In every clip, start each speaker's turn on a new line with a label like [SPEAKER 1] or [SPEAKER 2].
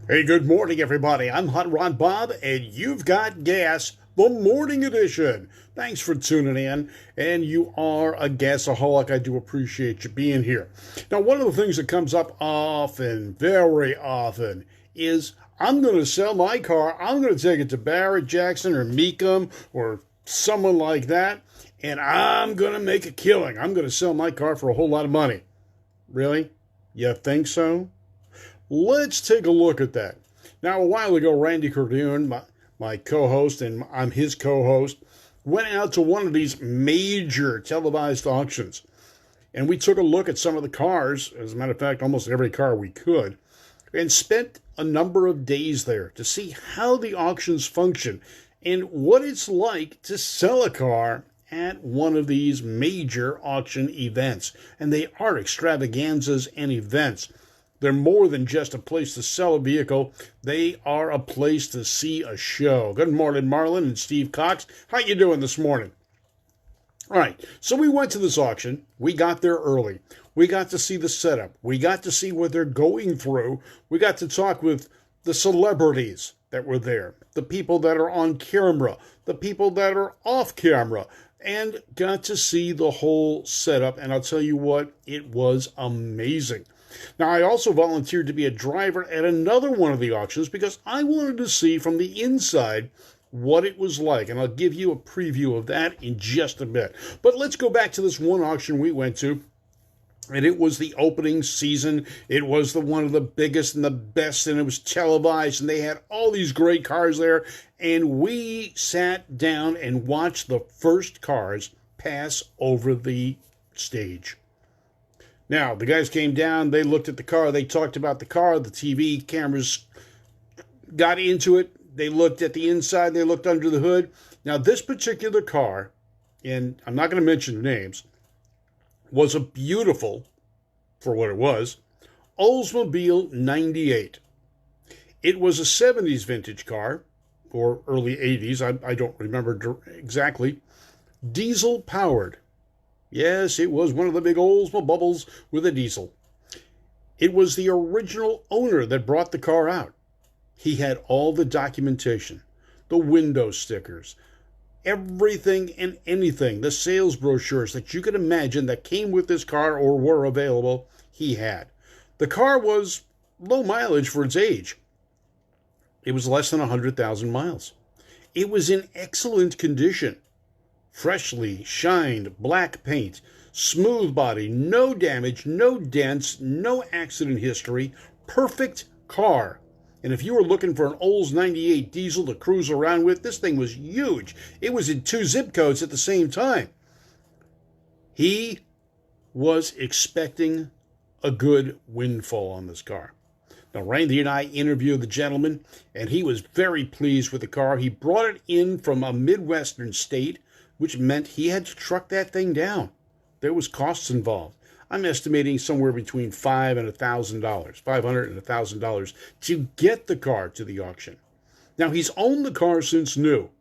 [SPEAKER 1] Hey, good morning, everybody. I'm Hot Rod Bob, and you've got Gas, the morning edition. Thanks for tuning in, and you are a gasaholic. I do appreciate you being here. Now, one of the things that comes up often, very often, is I'm going to sell my car. I'm going to take it to Barrett Jackson or Meekum or someone like that, and I'm going to make a killing. I'm going to sell my car for a whole lot of money. Really? You think so? Let's take a look at that. Now, a while ago, Randy Kerdoon, my co-host, and I'm his co-host, went out to one of these major televised auctions. And we took a look at some of the cars, as a matter of fact, almost every car we could, and spent a number of days there to see how the auctions function and what it's like to sell a car at one of these major auction events. And they are extravaganzas and events. They're more than just a place to sell a vehicle. They are a place to see a show. Good morning, Marlon and Steve Cox. How you doing this morning? All right, so we went to this auction. We got there early. We got to see the setup. We got to see what they're going through. We got to talk with the celebrities that were there, the people that are on camera, the people that are off camera, and got to see the whole setup. And I'll tell you what, it was amazing. Now, I also volunteered to be a driver at another one of the auctions because I wanted to see from the inside what it was like, and I'll give you a preview of that in just a bit. But let's go back to this one auction we went to, and it was the opening season. It was the one of the biggest and the best, and it was televised, and they had all these great cars there, and we sat down and watched the first cars pass over the stage. Now, the guys came down, they looked at the car, they talked about the car, the TV cameras got into it, they looked at the inside, they looked under the hood. Now, this particular car, and I'm not going to mention names, was a beautiful, for what it was, Oldsmobile 98. It was a 70s vintage car, or early 80s, I don't remember exactly, diesel powered. Yes, it was one of the big Oldsmobile bubbles with a diesel. It was the original owner that brought the car out. He had all the documentation, the window stickers, everything and anything, the sales brochures that you could imagine that came with this car or were available, he had. The car was low mileage for its age. It was less than 100,000 miles. It was in excellent condition. Freshly shined black paint, smooth body, no damage, no dents, no accident history, perfect car. And if you were looking for an Olds 98 diesel to cruise around with, this thing was huge. It was in 2 zip codes at the same time. He was expecting a good windfall on this car. Now, Randy and I interviewed the gentleman, and he was very pleased with the car. He brought it in from a Midwestern state, which meant he had to truck that thing down. There was costs involved. I'm estimating somewhere between $500 and $1,000 to get the car to the auction. Now, he's owned the car since new,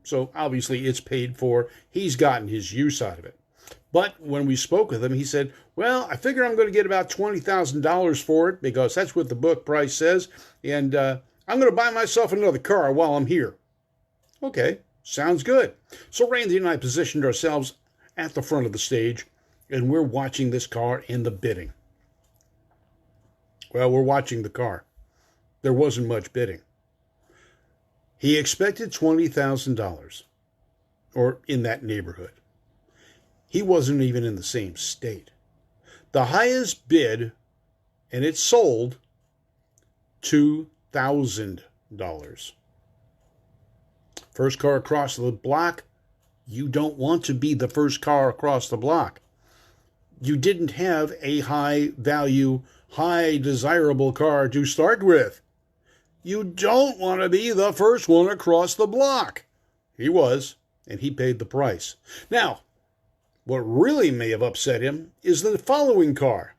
[SPEAKER 1] so obviously it's paid for. He's gotten his use out of it. But when we spoke with him, he said, well, I figure I'm going to get about $20,000 for it because that's what the book price says, and I'm going to buy myself another car while I'm here. Okay. Sounds good. So Randy and I positioned ourselves at the front of the stage, and we're watching this car in the bidding. Well, we're watching the car. There wasn't much bidding. He expected $20,000, or in that neighborhood. He wasn't even in the same state. The highest bid, and it sold, $2,000. First car across the block, you don't want to be the first car across the block. You didn't have a high value, high desirable car to start with. You don't want to be the first one across the block. He was, and he paid the price. Now, what really may have upset him is the following car.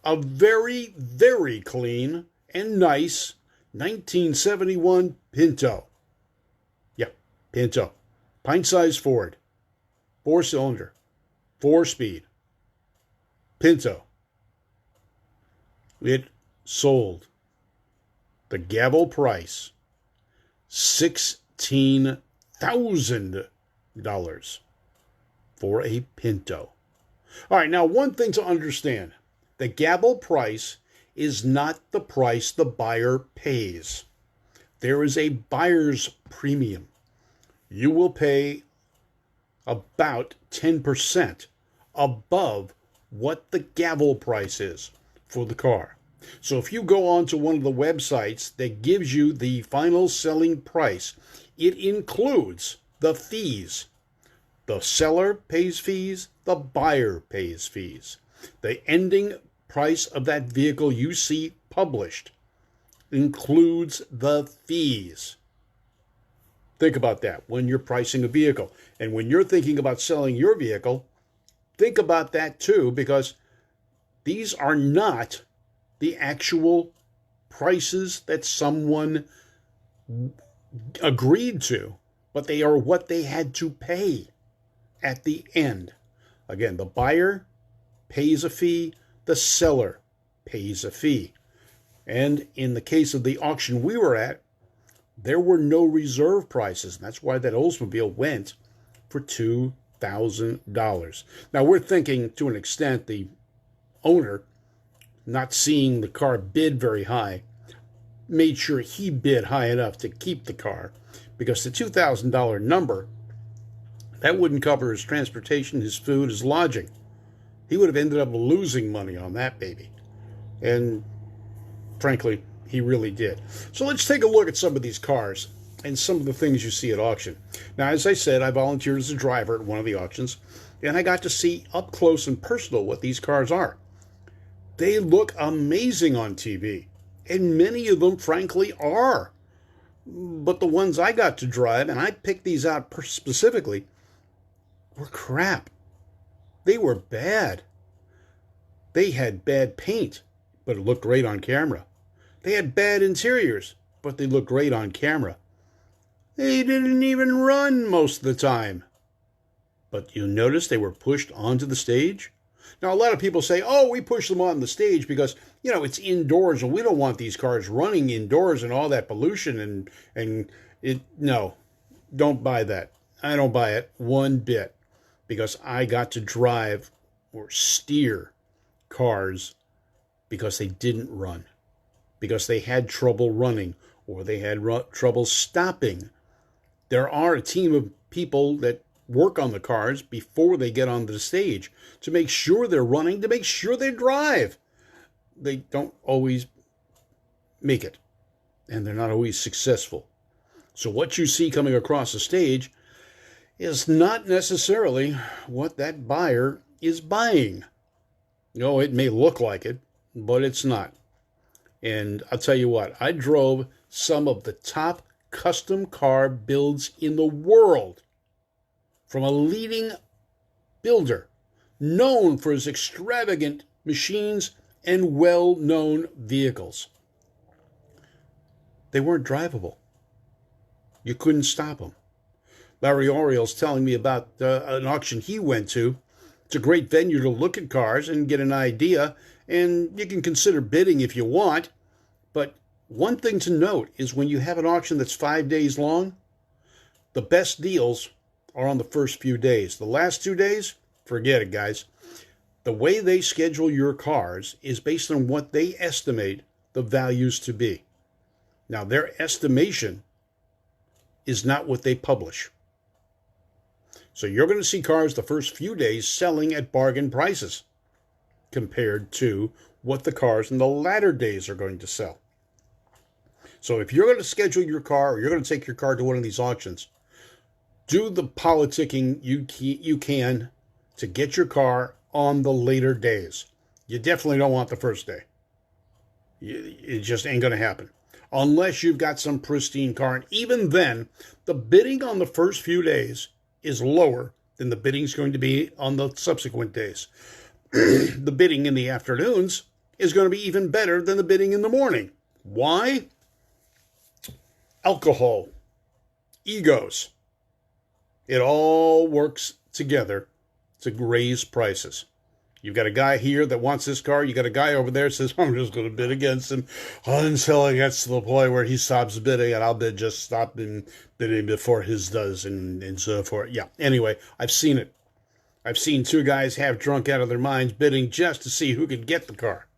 [SPEAKER 1] A very, very clean and nice 1971 Pinto. Pinto, pint-sized Ford, 4-cylinder, 4-speed, Pinto. It sold The gavel price, $16,000 for a Pinto. All right, now one thing to understand. The gavel price is not the price the buyer pays. There is a buyer's premium. You will pay about 10% above what the gavel price is for the car. So if you go on to one of the websites that gives you the final selling price, it includes the fees. The seller pays fees, the buyer pays fees. The ending price of that vehicle you see published includes the fees. Think about that when you're pricing a vehicle. And when you're thinking about selling your vehicle, think about that too, because these are not the actual prices that someone agreed to, but they are what they had to pay at the end. Again, the buyer pays a fee, the seller pays a fee. And in the case of the auction we were at, there were no reserve prices. And that's why that Oldsmobile went for $2,000. Now, we're thinking to an extent the owner, not seeing the car bid very high, made sure he bid high enough to keep the car, because the $2,000 number, that wouldn't cover his transportation, his food, his lodging. He would have ended up losing money on that baby. And frankly, he really did. So let's take a look at some of these cars and some of the things you see at auction. Now, as I said, I volunteered as a driver at one of the auctions, and I got to see up close and personal what these cars are. They look amazing on TV, and many of them, frankly, are. But the ones I got to drive, and I picked these out specifically, were crap. They were bad. They had bad paint, but it looked great on camera. They had bad interiors, but they looked great on camera. They didn't even run most of the time. But you notice they were pushed onto the stage? Now, a lot of people say, oh, we push them on the stage because, it's indoors and we don't want these cars running indoors and all that pollution no, don't buy that. I don't buy it one bit, because I got to drive or steer cars because they didn't run, because they had trouble running or they had trouble stopping. There are a team of people that work on the cars before they get on the stage to make sure they're running, to make sure they drive. They don't always make it, and they're not always successful. So what you see coming across the stage is not necessarily what that buyer is buying. It may look like it, but it's not. And I'll tell you what, I drove some of the top custom car builds in the world from a leading builder known for his extravagant machines and well-known vehicles. They weren't drivable. You couldn't stop them. Larry Oriel's telling me about an auction he went to. It's a great venue to look at cars and get an idea, and you can consider bidding if you want. But one thing to note is when you have an auction that's 5 days long, the best deals are on the first few days. The last 2 days, forget it, guys. The way they schedule your cars is based on what they estimate the values to be. Now, their estimation is not what they publish. So you're going to see cars the first few days selling at bargain prices compared to what the cars in the latter days are going to sell. So if you're going to schedule your car, or you're going to take your car to one of these auctions, do the politicking you can to get your car on the later days. You definitely don't want the first day. It just ain't going to happen. Unless you've got some pristine car. And even then, the bidding on the first few days is lower than the bidding's going to be on the subsequent days. The bidding in the afternoons is going to be even better than the bidding in the morning. Why? Alcohol. Egos. It all works together to raise prices. You've got a guy here that wants this car. You got a guy over there that says, I'm just going to bid against him until it gets to the point where he stops bidding, and I'll just stop bidding before his does, and so forth. Yeah, anyway, I've seen it. I've seen two guys half drunk out of their minds bidding just to see who could get the car.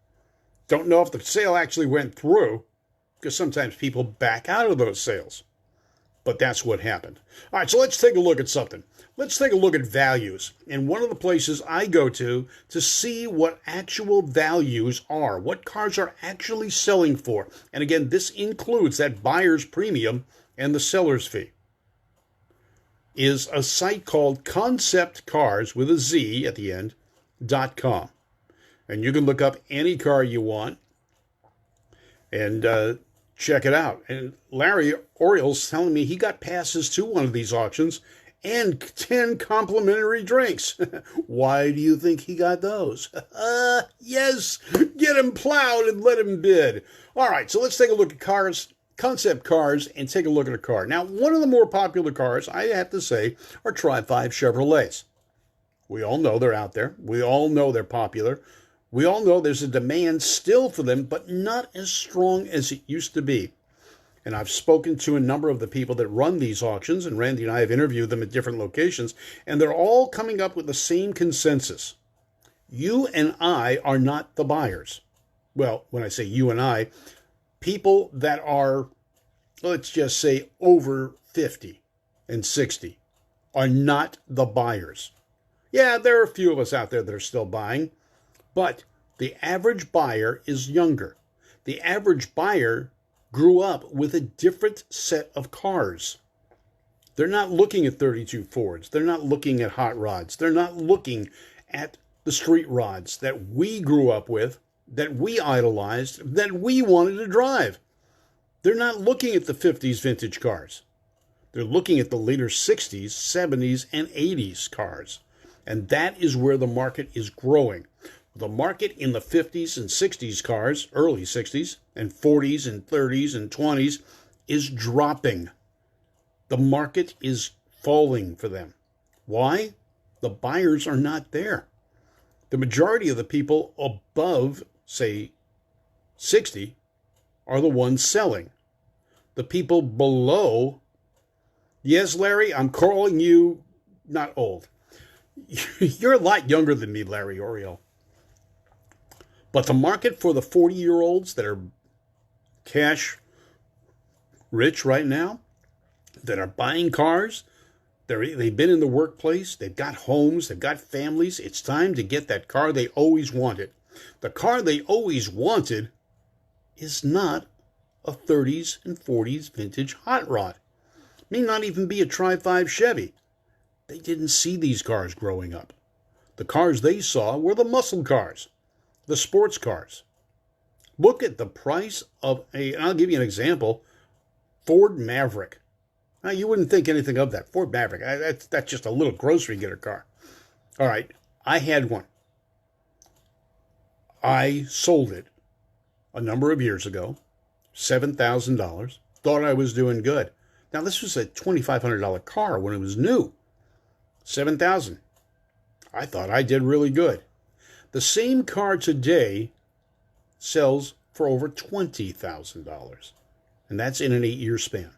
[SPEAKER 1] Don't know if the sale actually went through, because sometimes people back out of those sales. But that's what happened. All right, so let's take a look at something. Let's take a look at values. And one of the places I go to see what actual values are, what cars are actually selling for. And again, this includes that buyer's premium and the seller's fee, is a site called conceptcars with a Z at the end, .com. And you can look up any car you want and check it out. And Larry Oriel's telling me he got passes to one of these auctions and 10 complimentary drinks. Why do you think he got those? Yes, get him plowed and let him bid. All right, so let's take a look at cars, concept cars, and take a look at a car. Now, one of the more popular cars, I have to say, are Tri-5 Chevrolets. We all know they're out there. We all know they're popular. We all know there's a demand still for them, but not as strong as it used to be. And I've spoken to a number of the people that run these auctions, and Randy and I have interviewed them at different locations, and they're all coming up with the same consensus. You and I are not the buyers. Well, when I say you and I, people that are, let's just say, over 50 and 60 are not the buyers. Yeah, there are a few of us out there that are still buying, but the average buyer is younger. The average buyer grew up with a different set of cars. They're not looking at 32 Fords. They're not looking at hot rods. They're not looking at the street rods that we grew up with, that we idolized, that we wanted to drive. They're not looking at the 50s vintage cars. They're looking at the later 60s, 70s, and 80s cars. And that is where the market is growing. The market in the 50s and 60s cars, early 60s, and 40s and 30s and 20s is dropping. The market is falling for them. Why? The buyers are not there. The majority of the people above, say, 60 are the ones selling. The people below, yes, Larry, I'm calling you not old. You're a lot younger than me, Larry Oriel. But the market for the 40-year-olds that are cash rich right now, that are buying cars, they've been in the workplace, they've got homes, they've got families. It's time to get that car they always wanted. The car they always wanted is not a 30s and 40s vintage hot rod. May not even be a Tri-5 Chevy. They didn't see these cars growing up. The cars they saw were the muscle cars, the sports cars. Look at the price of and I'll give you an example, Ford Maverick. Now, you wouldn't think anything of that. Ford Maverick, that's just a little grocery getter car. All right, I had one. I sold it a number of years ago, $7,000. Thought I was doing good. Now, this was a $2,500 car when it was new. $7,000. I thought I did really good. The same car today sells for over $20,000, and that's in an 8-year span.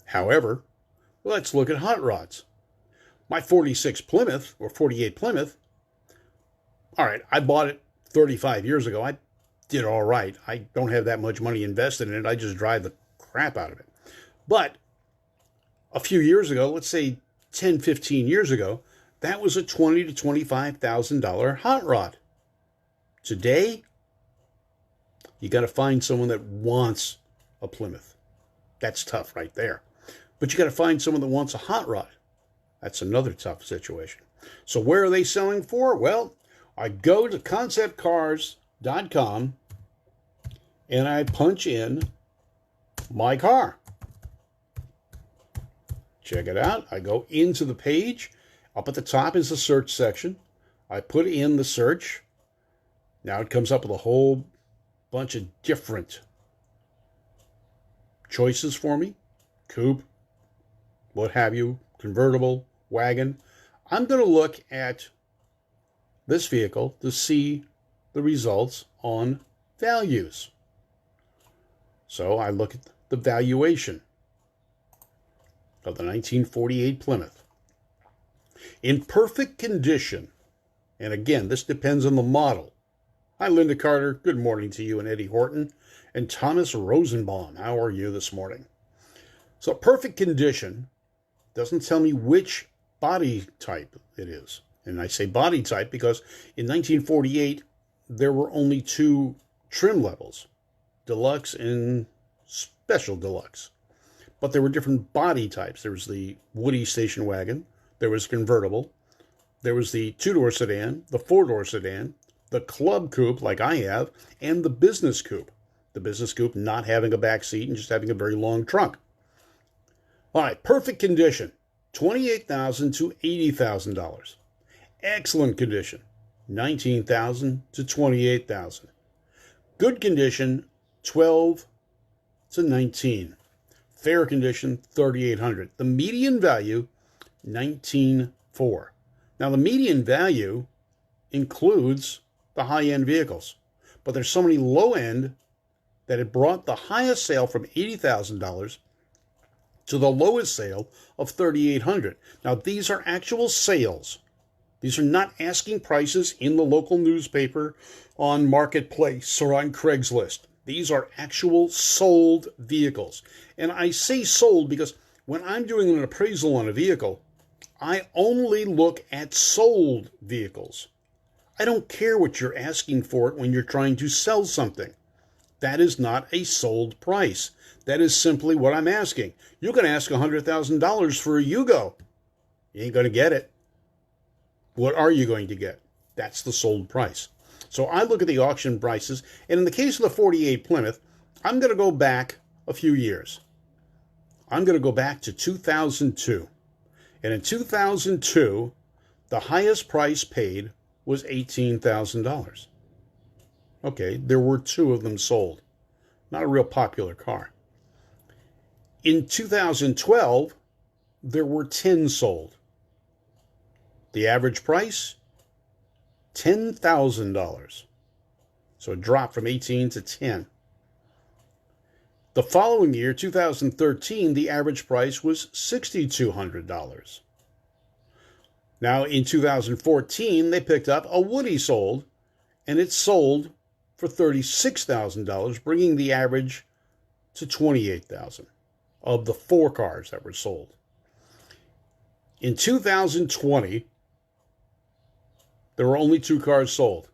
[SPEAKER 1] However, let's look at hot rods. My 46 Plymouth, or 48 Plymouth, all right, I bought it 35 years ago. I did all right. I don't have that much money invested in it. I just drive the crap out of it. But a few years ago, let's say 10, 15 years ago, that was a $20,000 to $25,000 hot rod. Today, you got to find someone that wants a Plymouth. That's tough right there. But you got to find someone that wants a hot rod. That's another tough situation. So where are they selling for? Well, I go to conceptcars.com and I punch in my car. Check it out. I go into the page. Up at the top is the search section. I put in the search. Now it comes up with a whole bunch of different choices for me. Coupe, what have you, convertible, wagon. I'm going to look at this vehicle to see the results on values. So I look at the valuation of the 1948 Plymouth. In perfect condition, and again, this depends on the model. Hi, Linda Carter. Good morning to you and Eddie Horton. And Thomas Rosenbaum. How are you this morning? So perfect condition doesn't tell me which body type it is. And I say body type because in 1948, there were only two trim levels, deluxe and special deluxe. But there were different body types. There was the Woody station wagon. There was convertible. There was the two-door sedan, the four-door sedan, the club coupe like I have, and the business coupe. The business coupe not having a back seat and just having a very long trunk. All right, perfect condition, $28,000 to $80,000. Excellent condition, $19,000 to $28,000. Good condition, $12,000 to $19,000. Fair condition, $3,800. The median value, $19,400. Now, the median value includes the high-end vehicles, but there's so many low-end that it brought the highest sale from $80,000 to the lowest sale of $3,800. Now, these are actual sales. These are not asking prices in the local newspaper, on Marketplace, or on Craigslist. These are actual sold vehicles. And I say sold because when I'm doing an appraisal on a vehicle, I only look at sold vehicles. I don't care what you're asking for it when you're trying to sell something. That is not a sold price. That is simply what I'm asking. You can ask $100,000 for a Yugo. You ain't going to get it. What are you going to get? That's the sold price. So I look at the auction prices, and in the case of the 48 Plymouth, I'm going to go back a few years. I'm going to go back to 2002. And in 2002, the highest price paid was $18,000. Okay, there were two of them sold. Not a real popular car. In 2012, there were 10 sold. The average price, $10,000. So it dropped from 18 to 10. The following year, 2013, the average price was $6,200. Now, in 2014, they picked up a Woody sold, and it sold for $36,000, bringing the average to $28,000 of the 4 cars that were sold. In 2020, there were only 2 cars sold.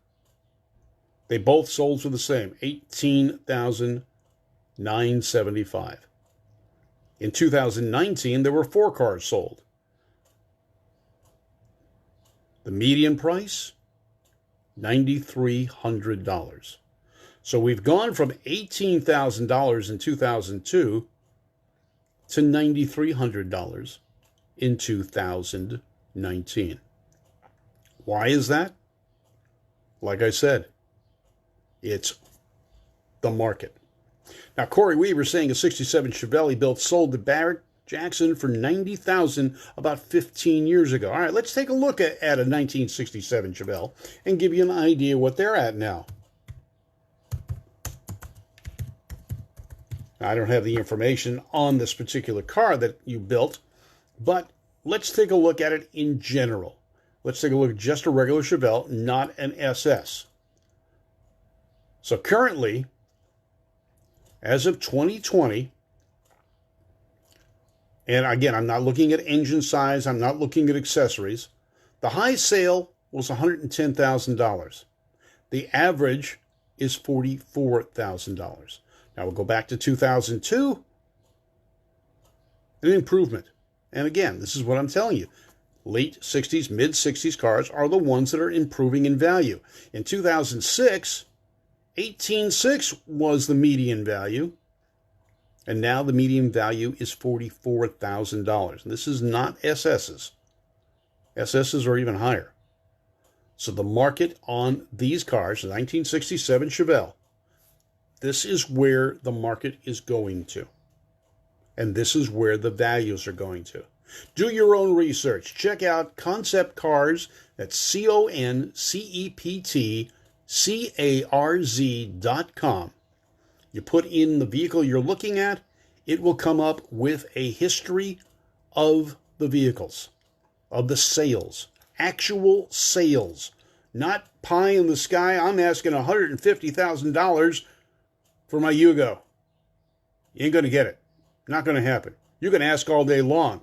[SPEAKER 1] They both sold for the same, $18,975. In 2019, there were 4 cars sold. The median price, $9,300. So we've gone from $18,000 in 2002 to $9,300 in 2019. Why is that? Like I said, it's the market. Now, Corey Weaver saying a 67 Chevelle he built sold to Barrett Jackson for $90,000 about 15 years ago. All right, let's take a look at a 1967 Chevelle and give you an idea what they're at now. I don't have the information on this particular car that you built, but let's take a look at it in general. Let's take a look at just a regular Chevelle, not an SS. So currently, as of 2020, and again, I'm not looking at engine size, I'm not looking at accessories, the high sale was $110,000. The average is $44,000. Now we'll go back to 2002, an improvement. And again, this is what I'm telling you. Late 60s, mid 60s cars are the ones that are improving in value. In 2006, $18,600 was the median value. And now the median value is $44,000. And this is not SS's. SS's are even higher. So the market on these cars, the 1967 Chevelle, this is where the market is going to. And this is where the values are going to. Do your own research. Check out Concept Cars. That's ConceptCarz.com. You put in the vehicle you're looking at, it will come up with a history of the vehicles, of the sales, actual sales, not pie in the sky. I'm asking $150,000 for my Yugo. You ain't going to get it. Not going to happen. You can ask all day long.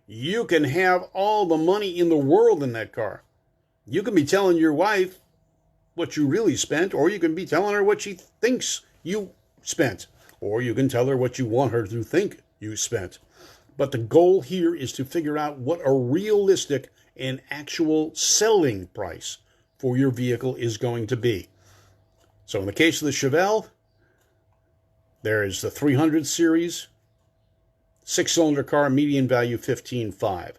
[SPEAKER 1] You can have all the money in the world in that car. You can be telling your wife what you really spent, or you can be telling her what she thinks you spent, or you can tell her what you want her to think you spent. But the goal here is to figure out what a realistic and actual selling price for your vehicle is going to be. So in the case of the Chevelle, there is the 300 series, 6-cylinder car, median value $15,500.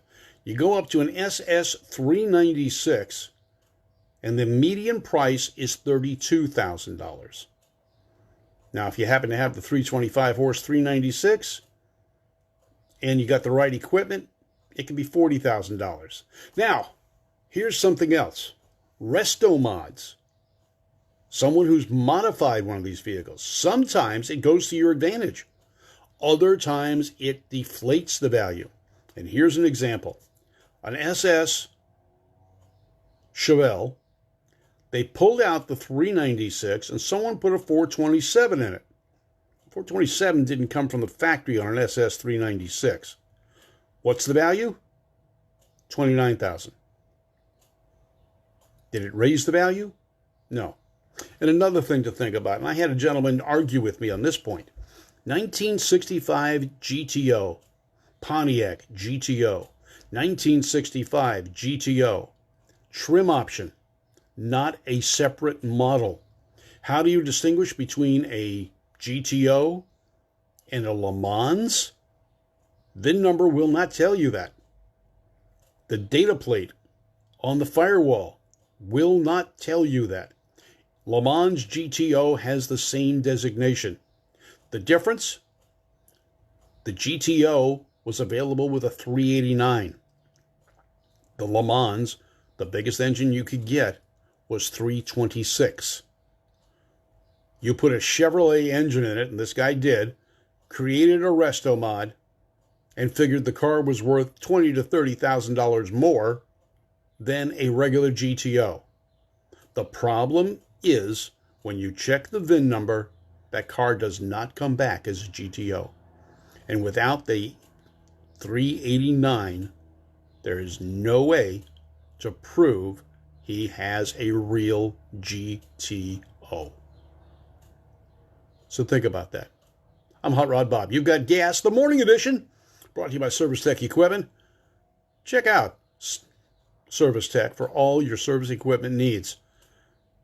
[SPEAKER 1] You go up to an SS 396, and the median price is $32,000. Now, if you happen to have the 325 horse 396, and you got the right equipment, it can be $40,000. Now, here's something else. Resto mods. Someone who's modified one of these vehicles. Sometimes it goes to your advantage. Other times it deflates the value. And here's an example. An SS Chevelle, they pulled out the 396 and someone put a 427 in it. 427 didn't come from the factory on an SS 396. What's the value? $29,000. Did it raise the value? No. And another thing to think about, and I had a gentleman argue with me on this point. 1965 GTO, Pontiac GTO, 1965 GTO, trim option, not a separate model. How do you distinguish between a GTO and a Le Mans? VIN number will not tell you that. The data plate on the firewall will not tell you that. Le Mans GTO has the same designation. The difference? The GTO was available with a 389. The Le Mans, the biggest engine you could get, was 326. You put a Chevrolet engine in it, and this guy did, created a resto mod, and figured the car was worth $20,000 to $30,000 more than a regular GTO. The problem is, when you check the VIN number, that car does not come back as a GTO. And without the 389, there is no way to prove he has a real GTO. So think about that. I'm Hot Rod Bob. You've got gas, the morning edition, brought to you by Service Tech Equipment. Check out Service Tech for all your service equipment needs.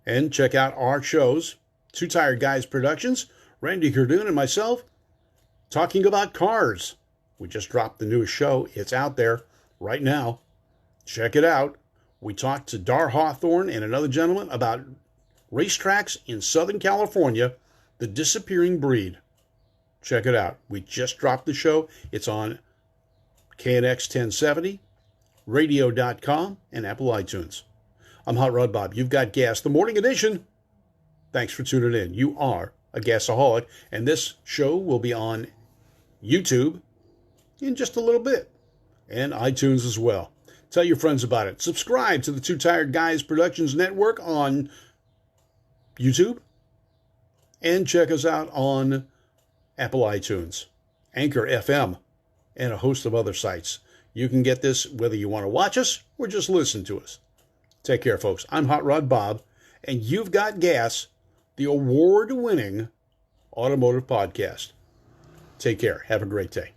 [SPEAKER 1] And check out our shows, Two Tired Guys Productions, Randy Kerdoon and myself, talking about cars. We just dropped the newest show. It's out there right now. Check it out. We talked to Dar Hawthorne and another gentleman about racetracks in Southern California, the disappearing breed. Check it out. We just dropped the show. It's on KNX 1070, radio.com, and Apple iTunes. I'm Hot Rod Bob. You've got gas, the morning edition. Thanks for tuning in. You are a gasaholic, and this show will be on YouTube in just a little bit, and iTunes as well. Tell your friends about it. Subscribe to the Two Tired Guys Productions Network on YouTube, and check us out on Apple iTunes, Anchor FM, and a host of other sites. You can get this whether you want to watch us or just listen to us. Take care, folks. I'm Hot Rod Bob, and you've got gas, the award-winning automotive podcast. Take care. Have a great day.